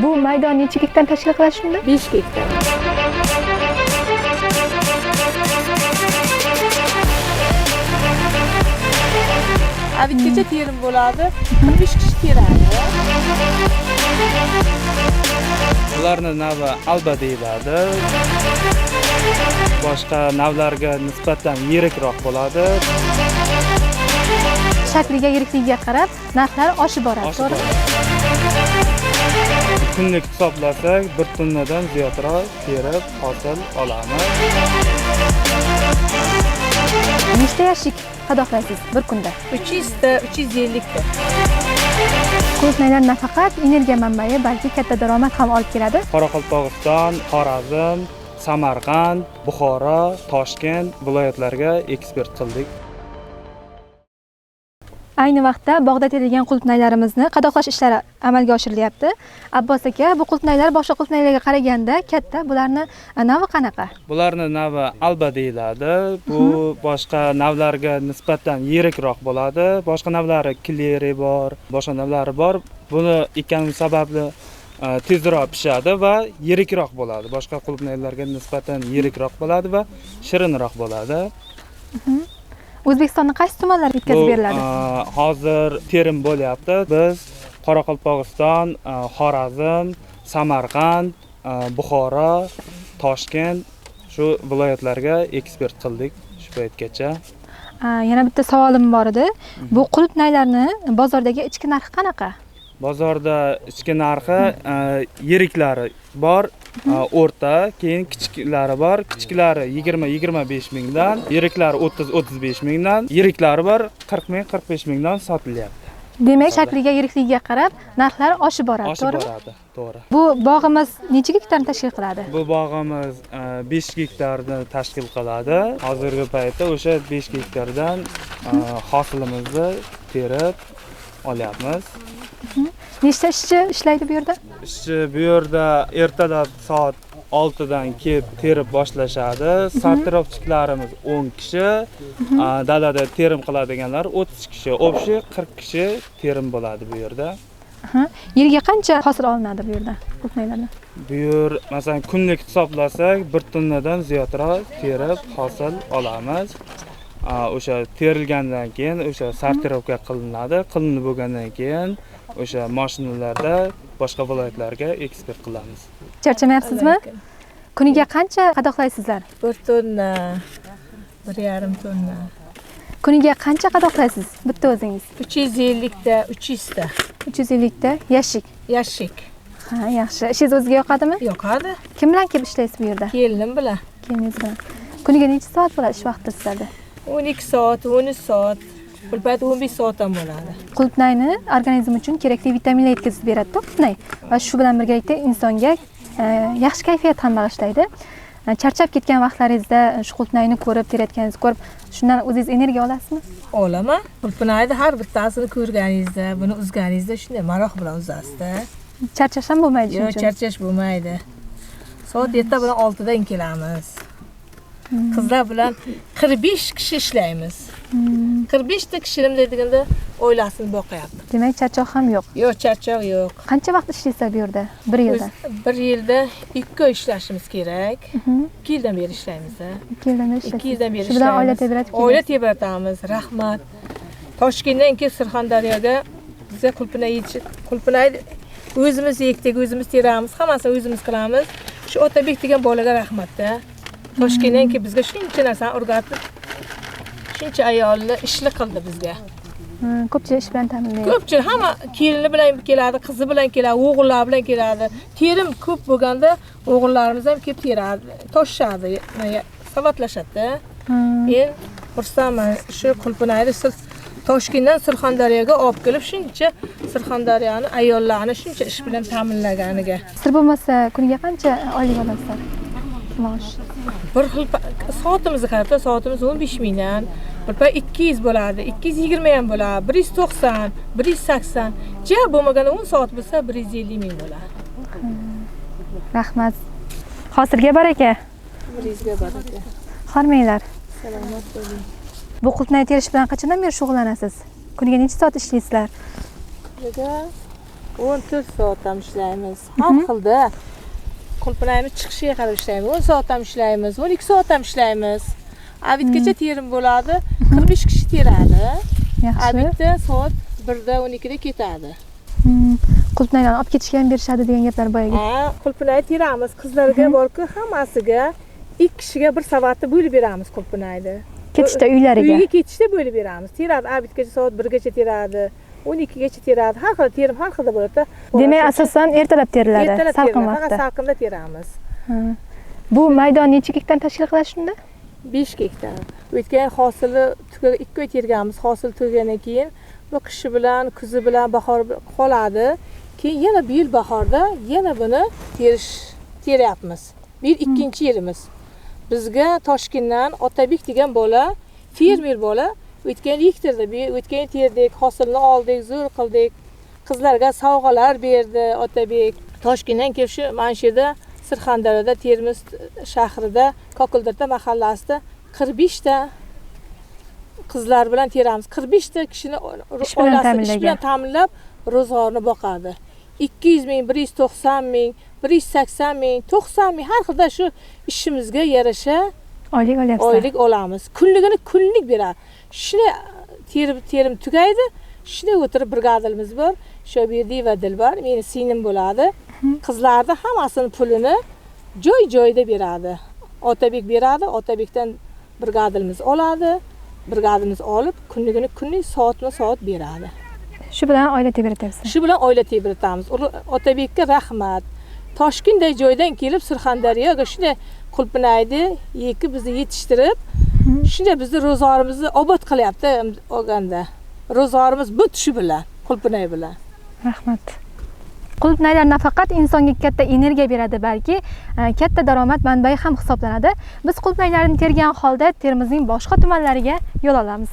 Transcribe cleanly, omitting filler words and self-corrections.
Bu maydon necha gektar tashkil qiladi shunda? 5 gektar. Bitgacha terim bo'ladi. 15 kishi teradi. Ularning navi alba deyiladi. Boshqa navlarga nisbatan yirikroq bo'ladi. Shakliga, yirikligiga qarab narxlar oshib boradi, to'g'rimi? Kunlik hisoblasak, 1 tonnadan ziyodroq terib hosil olamiz. Nechta yashik qadoqlaysiz bir kunda? 300 ta, 350 ta. Qulupnaylar nafaqat energiya manbai, balki katta daromad ham olib keladi. Qoraqalpog'iston, Xorazm, Samarqand, Buxoro, Toshkent viloyatlariga eksport qildik. Ayni vaqtda bog'da terilgan qulupnaylarimizni qadoqlash ishlari amalga oshirilyapti. Abbos aka, bu qulupnaylar boshqa qulupnaylarga qaraganda katta, bularni navi qanaqa? Bularning navi alba deyiladi. Bu boshqa navlarga nisbatan yirikroq bo'ladi. Boshqa navlari kleri bor, boshqa navlari bor. Buni ekkanimiz sababli tezroq pishadi va yirikroq bo'ladi. Boshqa qulupnaylarga nisbatan yirikroq bo'ladi va shirinroq bo'ladi. O'zbekistonning qaysi tumanlariga yetkazib beriladi? Hozir terim bo'lyapti. Biz Qoraqalpog'iston, Xorazm, Samarqand, Buxoro, Toshkent shu viloyatlarga eksport qildik shu paytgacha. Yana bitta savolim bor edi. Bu qulupnaylarni bozordagi ichki narxi qanaqa? Bozorda ichki narxi yiriklari bor, o'rta, keyin kichiklari bor. Kichiklari 20-25 mingdan, yiriklari 30-35 mingdan, yiriklari bor 40 ming, 45 mingdan sotilyapti. Demak, shakliga, yirikligiga qarab narxlar oshib boradi, to'g'rimi? Oshib boradi, to'g'ri. Bu bog'imiz necha gektarni tashkil qiladi? Bu bog'imiz 5 gektarni tashkil qiladi. Hozirgi paytda o'sha 5 gektardan hosilimizni terib olyapmiz. Nechta ishchi ishlaydi bu yerda? Ishchi bu yerda ertalab soat 6 dan kelib terib boshlashadi. Sortirovchilarimiz 10 kishi, dalada terim qiladiganlar 30 kishi, общий 40 kishi terim bo'ladi bu yerda. Yilga qancha hosil olinadi bu yerda qulupnaylardan? Bu yer masalan kunlik hisoblasak 1 tonnadan ziyodroq terib hosil olamiz. O'sha terilgandan keyin o'sha sortirovka qilinadi. Qilinib bo'lgandan keyin o'sha mashinalarda boshqa viloyatlarga eksport qilamiz. Charchamayapsizmi? Kuniga qancha qadoqlaysizlar? 1 tonna, 1,5 tonna. Kuniga qancha qadoqlaysiz bitta o'zingiz? 350 ta, 300 ta. 350 ta yashik. Yashik. Ha, yaxshi. Ishingiz o'ziga yoqadimi? Yoqadi. Kim bilan kelib ishlaysiz bu yerda? Kelinim bilan. Keliningiz bilan. Kuniga necha soat bo'ladi ish vaqti sizlarda? 12 soat, 13 soat, bir payt 15 soat ham bo'ladi. Qulupnayni organizm uchun kerakli vitaminlar yetkazib beradi qulupnay va shu bilan birgalikda insonga yaxshi kayfiyat ham bag'ishlaydi. Charchab ketgan vaqtlaringizda shu qulupnayni ko'rib, terayotganingizni ko'rib, shundan o'zingiz energiya olasizmi? Olaman. Qulupnayni har bittasini ko'rganingizda, buni uzganingizda shunday maroq bilan uzasizda. Charchash ham bo'lmaydi shuning uchun. Yo'q, charchash bo'lmaydi. Soat 7 bilan 6 dan kelamiz. Qizlar bilan 45 kishi ishlaymiz. 45 ta kishinim deganda oilasini boqyapti. Demak, charchoq ham yo'q. Yo'q, charchoq yo'q. Qancha vaqt ishlaysiz bu yerda? 1 yilda? 1 yilda 2 oy ishlashimiz kerak. 2 yildan beri ishlaymiz. 2 yildan beri ishlaysiz. 2 yildan beri ishlaymiz. Shu bilan oila tebratib kelasiz. Oila tebratamiz. Rahmat. Toshkentdan kelib Surxondaryoga bizga qulupnay o'zimiz ekdik, o'zimiz teramiz, hammasini o'zimiz qilamiz. Shu Otabek degan bolaga rahmat-da. Toshkentdan kelib bizga shuncha narsani o'rgatib, shuncha ayolni ishli qildi bizga. Ko'pchilik ish bilan ta'minlaydi. Ko'pchilik hamma kelini bilan keladi, qizi bilan keladi, o'g'illar bilan keladi. Terim ko'p bo'lganda o'g'illarimiz ham kelib teradi, toshadi, savatlashadi. Men xursandman shu qulupnayni Toshkentdan Surxondaryoga olib kelib shuncha Surxondaryoni ayollarni shuncha ish bilan ta'minlaganiga. Sir bo'lmasa, kuniga qancha oylik olasizlar? Maosh. Bir xil soatimizni qarab, soatimiz 15 mingdan, bir pay 200 bo'ladi, 220 ham bo'ladi, 190, 180. Ja bo'lmaganda 10 soat bo'lsa 150 ming bo'ladi. Rahmat. Hosilga baraka. Bizga baraka. Hormanglar. Salomat bo'ling. Bu qulupnay terish bilan qachondan beri shug'ullanasiz? Kuniga necha soat ishlaysizlar? Kuniga 14 soat ham ishlaymiz. Har xilda qulupnayni chiqishiga qarab ishlaymiz. 10 soat ham ishlaymiz, 12 soat ham ishlaymiz. Abitgacha terim bo'ladi. 45 kishi teradi. Yaxshi. Abitda soat 1da 12da ketadi. Qulupnaylarni olib ketishga ham berishadi degan gaplar boyaga. Ha, qulupnay teramiz. Qizlarga borku hammasiga 2 kishiga bir savatda bo'lib beramiz qulupnayni. Ketishda uylariga. Uyga ketishda bo'lib beramiz. Teradi, abitgacha soat 1gacha teradi. 12gacha teradi. Har xil terim har xilda bo'ladi. Demak, asosan ertalab teriladi, salqin Faqat vaqtda. salqinda teramiz. Bu maydon necha gektar tashkil qiladi shunda? 5 gektar. O'tgan hosili 2 oy terganmiz. Hosil tugagandan keyin bu qishi bilan, kuzi bilan, bahor qoladi. Keyin yana bu yil bahorda yana buni teryapmiz. Bu yil ikkinchi yilimiz. Bizga Toshkentdan Otabek degan bola, fermer bola, o'tgan hektarda o'tgan terdik, hosilni oldik, zo'r qildik. Qizlarga sovg'alar berdi Otabek. Toshkentdan kelib shu mana shu yerda Surxondaryoda, Termiz shahrida, Kokildirda mahallasida 45 ta qizlar bilan teramiz. 45 ta kishini oilasi ish bilan ta'minlab ro'zg'orni boqadi. 200 ming, 190 ming, 180 ming, 90 ming har xilda shu ishimizga yarasha Oylik olyapsiz. oylik olamiz. Kunlik beradi. Shuni terim tugaydi. Shuni o'tirib brigadamiz bor. Shobirdieva Dilbar, meni singlim bo'ladi. Qizlarni hammasini pulini joy-joyida beradi. Otabek beradi, Otabekdan brigadamiz oladi. Brigadamiz olib, kunlik soatma-soat beradi. Shu bilan oila tebratyapsiz. Shu bilan oila tebratamiz. Otabekka rahmat. Toshkentday joydan kelib Surxondaryoga shunday qulupnayni yekib bizni yetishtirib, shunday bizni ro'zg'orimizni obod qilyapti olganda. Ro'zg'orimiz bu shu bilan, qulupnay bilan. Rahmat. Qulupnaylar nafaqat insonga katta energiya beradi, balki katta daromad manbai ham hisoblanadi. Biz qulupnaylarni tergan holda Termizning boshqa tumanlariga yo'l olamiz.